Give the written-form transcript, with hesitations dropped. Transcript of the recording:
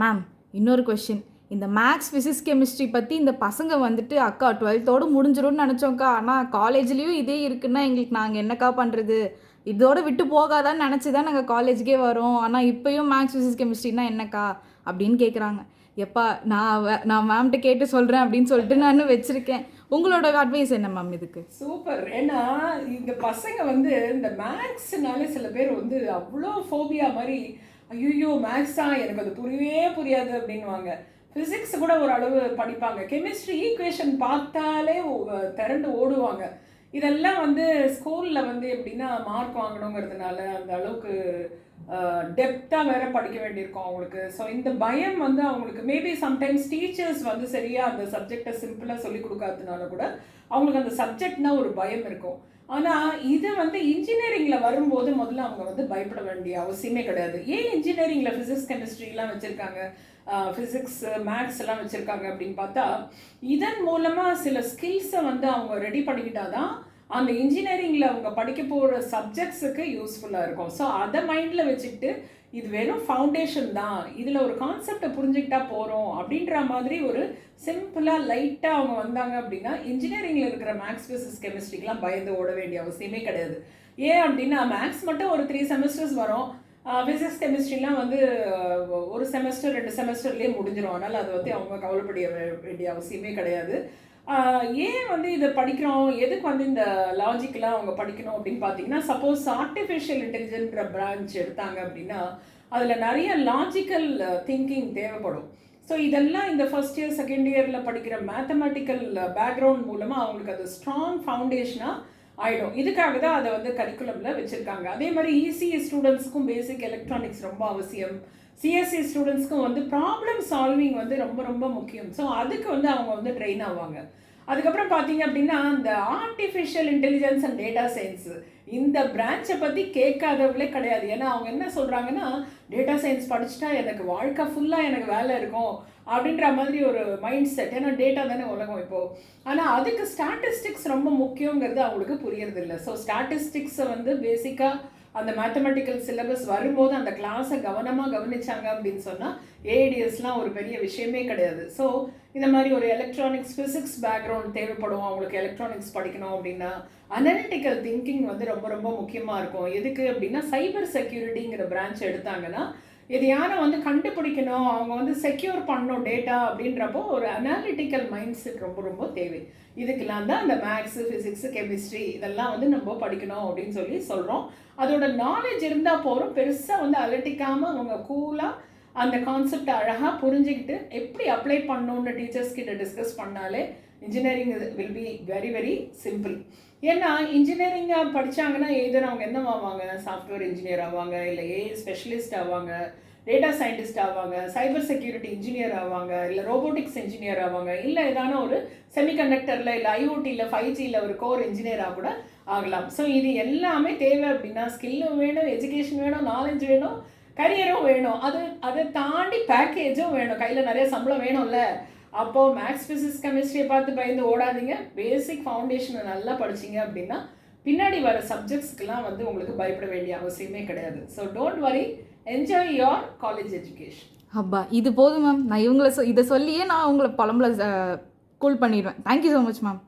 Ma'am, இன்னொரு question. இந்த maths, physics, chemistry பற்றி இந்த பசங்க வந்துட்டு அக்கா 12th முடிஞ்சிரும்னு நினச்சோங்க்கா. ஆனால் காலேஜ்லேயும் இதே இருக்குன்னா எங்களுக்கு நாங்கள் என்னக்கா பண்ணுறது? இதோட விட்டு போகாதான்னு நினச்சி தான் நாங்கள் காலேஜுக்கே வரோம். ஆனால் இப்போயும் மேக்ஸ், ஃபிசிக்ஸ், கெமிஸ்ட்ரினா என்னக்கா அப்படின்னு கேட்குறாங்க. எப்பா நான் மேம்கிட்ட கேட்டு சொல்கிறேன் அப்படின்னு சொல்லிட்டு நான் வச்சுருக்கேன். உங்களோட அட்வைஸ் என்ன மேம் இதுக்கு? சூப்பர். ஏன்னா இந்த பசங்க வந்து இந்த மேக்ஸ்னாலே சில பேர் வந்து அவ்வளோ ஃபோபியா மாதிரி, ஐயோ மேக்ஸா எனக்கு அது புரியவே புரியாது அப்படின்வாங்க. ஃபிசிக்ஸ் கூட ஒரு அளவு படிப்பாங்க. கெமிஸ்ட்ரி ஈக்குவேஷன் பார்த்தாலே திரண்டு ஓடுவாங்க. இதெல்லாம் வந்து ஸ்கூலில் வந்து எப்படின்னா மார்க் வாங்கணுங்கிறதுனால அந்த அளவுக்கு டெப்த்தாக வேற படிக்க வேண்டியிருக்கும் அவங்களுக்கு. ஸோ இந்த பயம் வந்து அவங்களுக்கு மேபி சம்டைம்ஸ் டீச்சர்ஸ் வந்து சரியாக அந்த சப்ஜெக்டை சிம்பிளாக சொல்லி கொடுக்காததுனால கூட அவங்களுக்கு அந்த சப்ஜெக்ட்னா ஒரு பயம் இருக்கும். ஆனால் இது வந்து இன்ஜினியரிங்கில் வரும்போது முதல்ல அவங்க வந்து பயப்பட வேண்டிய அவசியமே கிடையாது. ஏன் இன்ஜினியரிங்கில் ஃபிசிக்ஸ் கெமிஸ்ட்ரிலாம் வச்சுருக்காங்க, ஃபிசிக்ஸ் மேக்ஸ் எல்லாம் வச்சுருக்காங்க அப்படின்னு பார்த்தா, இதன் மூலமாக சில ஸ்கில்ஸை வந்து அவங்க ரெடி பண்ணிக்கிட்டாதான் அந்த இன்ஜினியரிங்கில் அவங்க படிக்க போகிற சப்ஜெக்ட்ஸுக்கு யூஸ்ஃபுல்லாக இருக்கும். ஸோ அதை மைண்டில் வச்சுக்கிட்டு இது வெறும் ஃபவுண்டேஷன் தான், இதில் ஒரு கான்செப்டை புரிஞ்சுக்கிட்டா போகிறோம் அப்படின்ற மாதிரி ஒரு சிம்பிளாக லைட்டாக அவங்க வந்தாங்க அப்படின்னா இன்ஜினியரிங்கில் இருக்கிற மேக்ஸ், ஃபிசிக்ஸ், கெமிஸ்ட்ரிக்கெலாம் பயந்து ஓட வேண்டிய அவசியமே கிடையாது. ஏன் அப்படின்னா மேக்ஸ் மட்டும் ஒரு 3 செமஸ்டர்ஸ் வரும், ஃபிசிக்ஸ் கெமிஸ்ட்ரிலாம் வந்து ஒரு செமஸ்டர் 2 செமஸ்டர்லேயே முடிஞ்சிடும். அதனால் அதை வந்து அவங்க கவலைப்பட வேண்டிய அவசியமே கிடையாது. ஏன் வந்து இதை படிக்கிறோம், எதுக்கு வந்து இந்த லாஜிக்கெலாம் அவங்க படிக்கணும் அப்படின்னு பார்த்தீங்கன்னா, சப்போஸ் ஆர்டிஃபிஷியல் இன்டெலிஜென்ட்ன்ற பிரான்ச் எடுத்தாங்க அப்படின்னா அதில் நிறைய லாஜிக்கல் திங்கிங் தேவைப்படும். ஸோ இதெல்லாம் இந்த ஃபர்ஸ்ட் இயர் செகண்ட் இயரில் படிக்கிற மேத்தமெட்டிக்கல் பேக்ரவுண்ட் மூலமாக அவங்களுக்கு அது ஸ்ட்ராங் ஃபவுண்டேஷனாக ஆகிடும். இதுக்காக தான் அதை வந்து கரிக்குலமில் வச்சுருக்காங்க. அதே மாதிரி இசிஇ ஸ்டூடெண்ட்ஸுக்கும் பேசிக் எலக்ட்ரானிக்ஸ் ரொம்ப அவசியம். சிஎஸ்சி ஸ்டூடெண்ட்ஸ்க்கும் வந்து ப்ராப்ளம் சால்விங் வந்து ரொம்ப ரொம்ப முக்கியம். ஸோ அதுக்கு வந்து அவங்க வந்து ட்ரெயின் ஆவாங்க. அதுக்கப்புறம் பார்த்தீங்க அப்படின்னா இந்த artificial intelligence and data science இந்த பிரான்ச்சை பற்றி கேட்காதவங்களே கிடையாது. ஏன்னா அவங்க என்ன சொல்கிறாங்கன்னா, டேட்டா சயின்ஸ் படிச்சுட்டா எனக்கு வாழ்க்கை ஃபுல்லாக எனக்கு வேலை இருக்கும் அப்படின்ற மாதிரி ஒரு மைண்ட் செட். ஏன்னா டேட்டா தானே உலகம் இப்போது. ஆனால் அதுக்கு ஸ்டாட்டிஸ்டிக்ஸ் ரொம்ப முக்கியங்கிறது அவங்களுக்கு புரியறதில்லை. ஸோ ஸ்டாட்டிஸ்டிக்ஸை வந்து பேசிக்காக அந்த மேத்தமெட்டிக்கல் சிலபஸ் வரும்போது அந்த கிளாஸை கவனமாக கவனிச்சாங்க அப்படின்னு சொன்னால் ஏஐடிஎஸ்லாம் ஒரு பெரிய விஷயமே கிடையாது. ஸோ இந்த மாதிரி ஒரு எலக்ட்ரானிக்ஸ் ஃபிசிக்ஸ் பேக்ரவுண்ட் தேவைப்படும் அவங்களுக்கு. எலக்ட்ரானிக்ஸ் படிக்கணும் அப்படின்னா அனலிட்டிக்கல் திங்கிங் வந்து ரொம்ப ரொம்ப முக்கியமாக இருக்கும். எதுக்கு அப்படின்னா சைபர் செக்யூரிட்டிங்கிற பிரான்ச் எடுத்தாங்கன்னா எதையான வந்து கண்டுபிடிக்கணும், அவங்க வந்து செக்யூர் பண்ணணும் டேட்டா அப்படின்றப்போ ஒரு அனாலிட்டிக்கல் மைண்ட் செட் ரொம்ப ரொம்ப தேவை. இதுக்கெல்லாம் தான் அந்த மேக்ஸு, ஃபிசிக்ஸு, கெமிஸ்ட்ரி இதெல்லாம் வந்து நம்ம படிக்கணும் அப்படின்னு சொல்கிறோம். அதோட நாலேஜ் இருந்தால் போகிறோம். பெருசாக வந்து அலட்டிக்காமல் அவங்க கூலாக அந்த கான்செப்டை அழகாக புரிஞ்சுக்கிட்டு எப்படி அப்ளை பண்ணணுன்னு டீச்சர்ஸ் கிட்ட டிஸ்கஸ் பண்ணாலே engineering will be very very simple. ஏன்னா இன்ஜினியரிங்காக படித்தாங்கன்னா எதர் அவங்க என்ன ஆவாங்க, சாஃப்ட்வேர் இன்ஜினியர் ஆவாங்க, இல்லை ஏஐ ஸ்பெஷலிஸ்ட் ஆவாங்க, டேட்டா சயின்டிஸ்ட் ஆவாங்க, சைபர் செக்யூரிட்டி இன்ஜினியர் ஆவாங்க, இல்லை ரோபோட்டிக்ஸ் இன்ஜினியர் ஆவாங்க, இல்லை ஏதான ஒரு செமிகண்டக்டரில் இல்லை ஐஓடியில் 5Gயில் ஒரு கோர் இன்ஜினியராக கூட ஆகலாம். ஸோ இது எல்லாமே தேவை அப்படின்னா ஸ்கில்லும் வேணும், எஜுகேஷன் வேணும், நாலேஜ் வேணும், கரியரும் வேணும். அதை தாண்டி பேக்கேஜும் வேணும், கையில் நிறைய சம்பளம் வேணும்ல. அப்போது மேக்ஸ், ஃபிசிக்ஸ், கெமிஸ்ட்ரியை பார்த்து பயந்து ஓடாதீங்க. பேசிக் ஃபவுண்டேஷனை நல்லா படிச்சிங்க அப்படின்னா பின்னாடி வர சப்ஜெக்ட்ஸ்க்கெலாம் வந்து உங்களுக்கு பயப்பட வேண்டிய அவசியமே கிடையாது. So don't worry, enjoy your college education. அப்பா இது போதும் மேம். நான் இதை சொல்லியே நான் உங்களை பழம்புல கூல் பண்ணிடுவேன். Thank you so much ma'am.